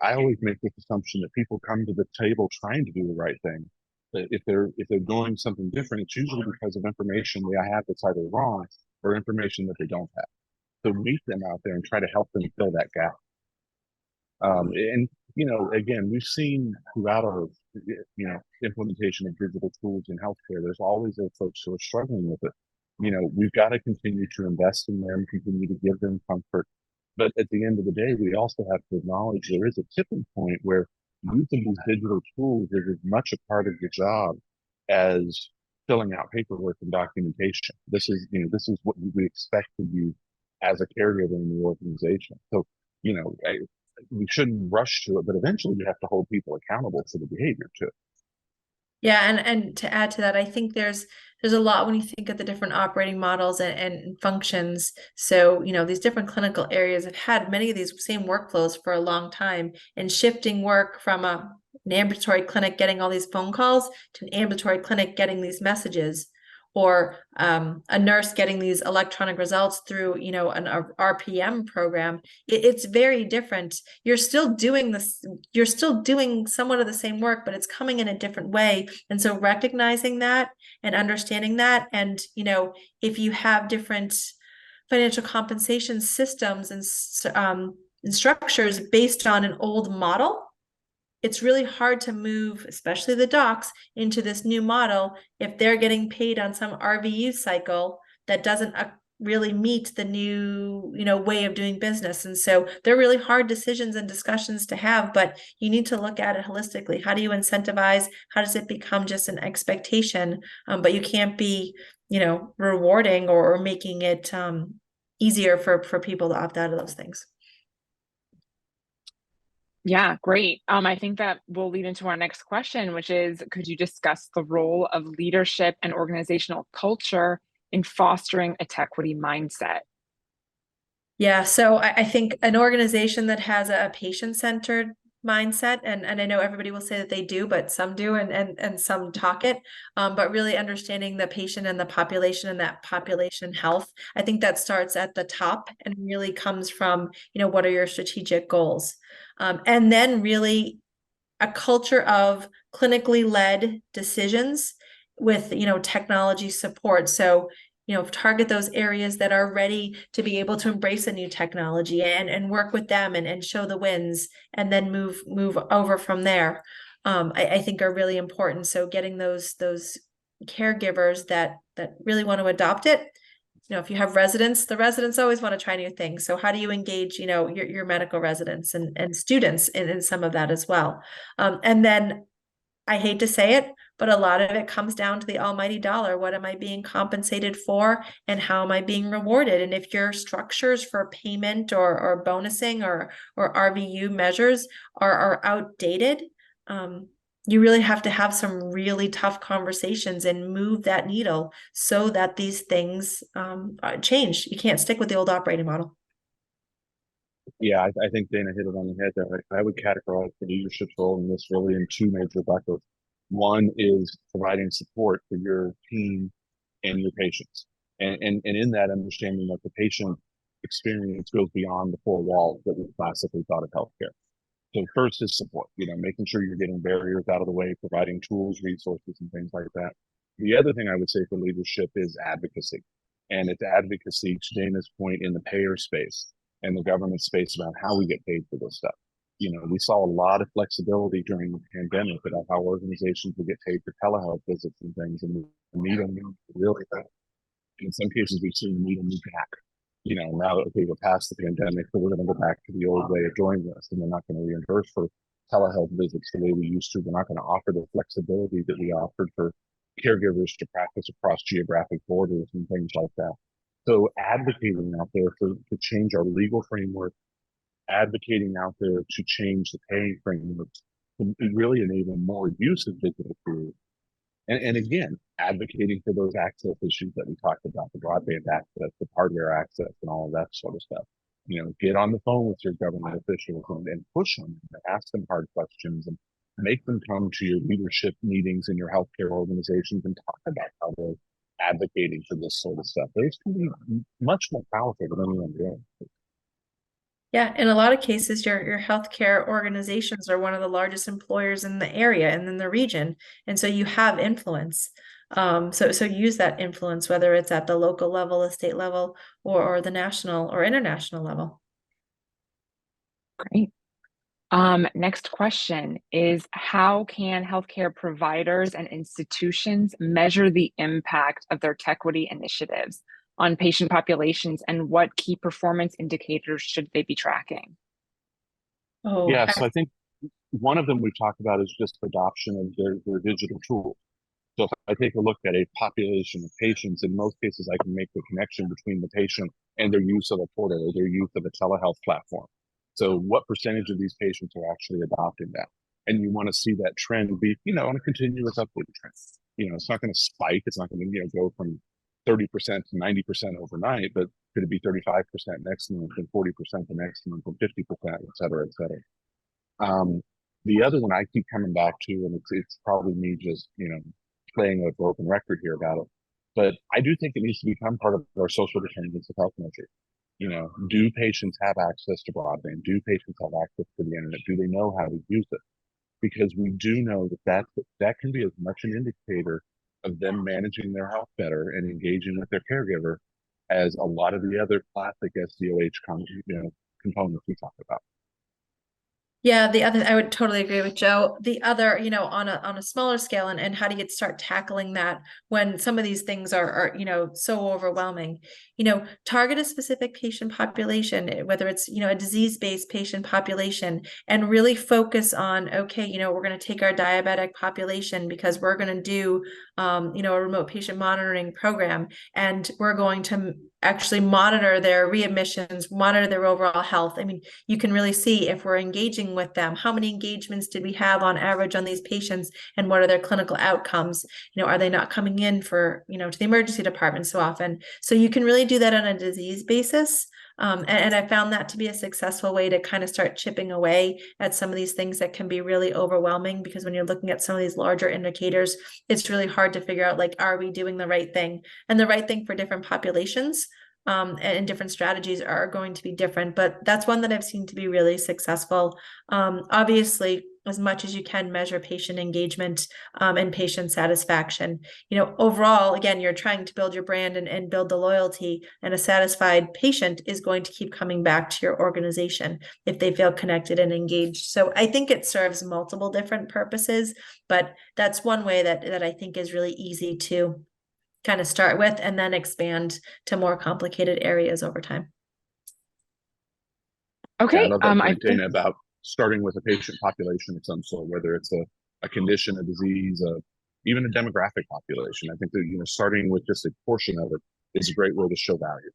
I always make this assumption that people come to the table trying to do the right thing. That if they're doing something different, it's usually because of information they have that's either wrong or information that they don't have. So meet them out there and try to help them fill that gap. And again, we've seen throughout our implementation of digital tools in healthcare, there's always those folks who are struggling with it. We've got to continue to invest in them, continue to give them comfort. But at the end of the day, we also have to acknowledge there is a tipping point where using these digital tools is as much a part of your job as filling out paperwork and documentation. This is what we expect of you as a caregiver in the organization. So, we shouldn't rush to it, but eventually you have to hold people accountable for the behavior too. Yeah, and to add to that, I think there's a lot when you think of the different operating models and functions. So, these different clinical areas have had many of these same workflows for a long time, and shifting work from an ambulatory clinic getting all these phone calls to an ambulatory clinic getting these messages, or a nurse getting these electronic results through, an RPM program. It's very different. You're still doing this. You're still doing somewhat of the same work, but it's coming in a different way. And so recognizing that and understanding that, and if you have different financial compensation systems and structures based on an old model, it's really hard to move, especially the docs, into this new model if they're getting paid on some RVU cycle that doesn't really meet the new, way of doing business. And so they're really hard decisions and discussions to have, but you need to look at it holistically. How do you incentivize? How does it become just an expectation? But you can't be, rewarding or making it easier for people to opt out of those things. Yeah, great. I think that will lead into our next question, which is, could you discuss the role of leadership and organizational culture in fostering a Techquity mindset? Yeah, so I think an organization that has a patient-centered mindset, and I know everybody will say that they do, but some do and some talk it, but really understanding the patient and the population and that population health, I think that starts at the top and really comes from, what are your strategic goals? And then really a culture of clinically led decisions with, technology support. So, target those areas that are ready to be able to embrace a new technology and work with them and show the wins, and then move over from there. I think are really important. So getting those caregivers that really want to adopt it. If you have residents, the residents always want to try new things. So how do you engage, your medical residents and students in some of that as well? And then I hate to say it, but a lot of it comes down to the almighty dollar. What am I being compensated for, and how am I being rewarded? And if your structures for payment or bonusing or RVU measures are outdated, you really have to have some really tough conversations and move that needle so that these things change. You can't stick with the old operating model. Yeah, I think Dana hit it on the head there. I would categorize the leadership role in this really in two major buckets. One is providing support for your team and your patients. And in that, understanding that the patient experience goes beyond the four walls that we classically thought of healthcare. So first is support, making sure you're getting barriers out of the way, providing tools, resources, and things like that. The other thing I would say for leadership is advocacy. And it's advocacy, to Dana's point, in the payer space and the government space about how we get paid for this stuff. We saw a lot of flexibility during the pandemic about how organizations would get paid for telehealth visits and things, and the needle moved really fast. In some cases, we've seen the needle move back. Now that we're past the pandemic, so we're going to go back to the old way of doing this, and we're not going to reimburse for telehealth visits the way we used to. We're not going to offer the flexibility that we offered for caregivers to practice across geographic borders and things like that. So advocating out there to change our legal framework, advocating out there to change the paying framework, to really enable more use of digital tools. And again, advocating for those access issues that we talked about, the broadband access, the hardware access, and all of that sort of stuff. Get on the phone with your government officials and push them and ask them hard questions and make them come to your leadership meetings in your healthcare organizations and talk about how they're advocating for this sort of stuff. Those can be much more powerful than anyone doing. Yeah, in a lot of cases, your healthcare organizations are one of the largest employers in the area and in the region, and so you have influence. So use that influence, whether it's at the local level, the state level, or the national or international level. Great. Next question is, how can healthcare providers and institutions measure the impact of their Techquity initiatives on patient populations, and what key performance indicators should they be tracking? Oh, yeah, so I think one of them we've talked about is just adoption of their digital tools. So if I take a look at a population of patients, in most cases, I can make the connection between the patient and their use of a portal or their use of a telehealth platform. So what percentage of these patients are actually adopting that? And you want to see that trend be, on a continuous upward trend. It's not going to spike. It's not going to, go from 30% to 90% overnight, but could it be 35% next month and 40% the next month and 50%, et cetera, et cetera. The other one I keep coming back to, and it's probably me just, playing a broken record here about it, but I do think it needs to become part of our social determinants of health measure. Do patients have access to broadband? Do patients have access to the internet? Do they know how to use it? Because we do know that can be as much an indicator of them managing their health better and engaging with their caregiver as a lot of the other classic SDOH components we talk about. Yeah, I would totally agree with Joe. The other, on a smaller scale, and how do you start tackling that when some of these things are so overwhelming? Target a specific patient population, whether it's, a disease-based patient population, and really focus on, okay, we're going to take our diabetic population because we're going to do, a remote patient monitoring program, and we're going to actually monitor their readmissions, monitor their overall health. I mean, you can really see if we're engaging with them, how many engagements did we have on average on these patients, and what are their clinical outcomes? Are they not coming in for, to the emergency department so often? So you can really do that on a disease basis. And I found that to be a successful way to kind of start chipping away at some of these things that can be really overwhelming, because when you're looking at some of these larger indicators, it's really hard to figure out, like, are we doing the right thing? And the right thing for different populations and different strategies are going to be different, but that's one that I've seen to be really successful. Obviously, as much as you can measure patient engagement and patient satisfaction. Overall, again, you're trying to build your brand and build the loyalty, and a satisfied patient is going to keep coming back to your organization if they feel connected and engaged. So I think it serves multiple different purposes, but that's one way that I think is really easy to kind of start with and then expand to more complicated areas over time. Okay. Yeah, I love that point, Dana, about starting with a patient population of some sort, whether it's a condition, a disease, even a demographic population. I think that, starting with just a portion of it is a great way to show value.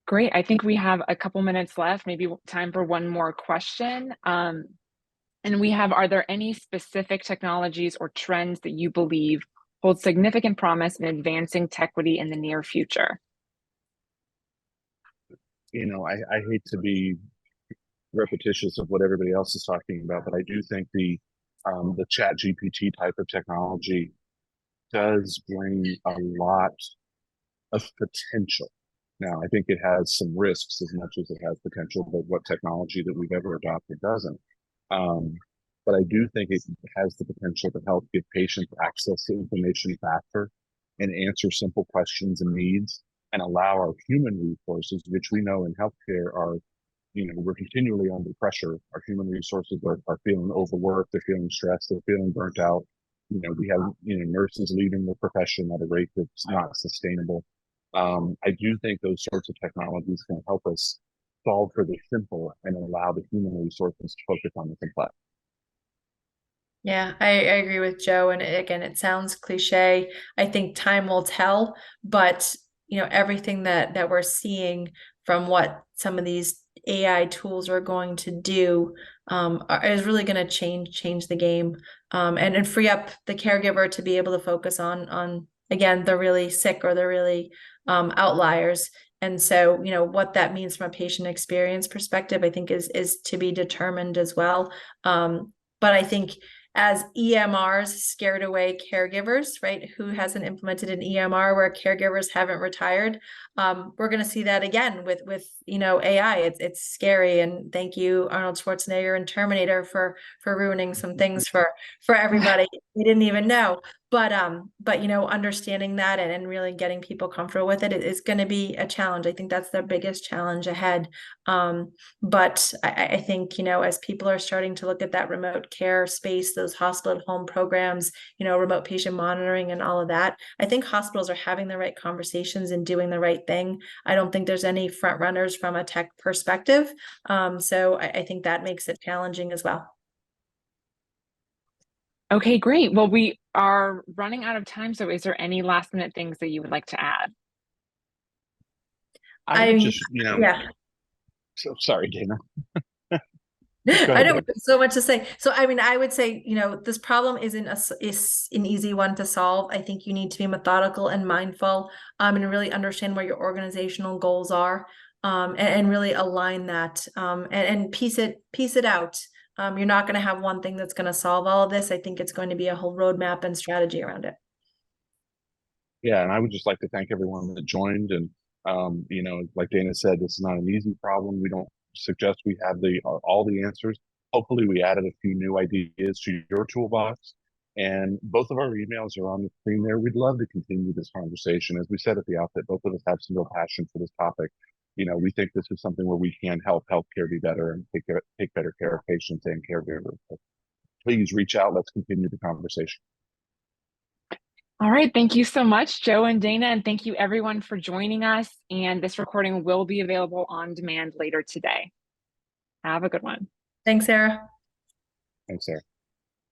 Great. I think we have a couple minutes left, maybe time for one more question. And we have, are there any specific technologies or trends that you believe hold significant promise in advancing Techquity in the near future? I hate to be repetitious of what everybody else is talking about, but I do think the chat GPT type of technology does bring a lot of potential. Now, I think it has some risks as much as it has potential, but what technology that we've ever adopted doesn't. But I do think it has the potential to help give patients access to information faster and answer simple questions and needs, and allow our human resources, which we know in healthcare are, we're continually under pressure. Our human resources are feeling overworked, they're feeling stressed, they're feeling burnt out. We have, nurses leaving the profession at a rate that's not sustainable. I do think those sorts of technologies can help us solve for the simple and allow the human resources to focus on the complex. Yeah, I agree with Joe. And again, it sounds cliche. I think time will tell, but everything that we're seeing from what some of these AI tools are going to do is really going to change the game, and free up the caregiver to be able to focus on again, the really sick or the really outliers. And so, what that means from a patient experience perspective, I think is to be determined as well. But I think as EMRs scared away caregivers, right? Who hasn't implemented an EMR where caregivers haven't retired? We're going to see that again with AI. It's scary. And thank you, Arnold Schwarzenegger and Terminator, for ruining some things for everybody. We didn't even know. But understanding that and really getting people comfortable with it is going to be a challenge. I think that's the biggest challenge ahead. But I think, as people are starting to look at that remote care space, those hospital at home programs, remote patient monitoring and all of that, I think hospitals are having the right conversations and doing the right thing. I don't think there's any front runners from a tech perspective. So I think that makes it challenging as well. Okay, great. Well, we are running out of time. So is there any last minute things that you would like to add? I would just, yeah. So sorry, Dana. I don't have so much to say. So, I would say, this problem isn't is an easy one to solve. I think you need to be methodical and mindful, and really understand what your organizational goals are, and really align that, and piece it out. You're not going to have one thing that's going to solve all of this. I think it's going to be a whole roadmap and strategy around it. Yeah, and I would just like to thank everyone that joined. And like Dana said, this is not an easy problem. We don't suggest we have all the answers. Hopefully, we added a few new ideas to your toolbox. And both of our emails are on the screen there. We'd love to continue this conversation. As we said at the outset, both of us have some real passion for this topic. We think this is something where we can help healthcare be better and take better care of patients and caregivers. So please reach out. Let's continue the conversation. All right. Thank you so much, Joe and Dana. And thank you everyone for joining us. And this recording will be available on demand later today. Have a good one. Thanks, Sarah. Thanks, Sarah.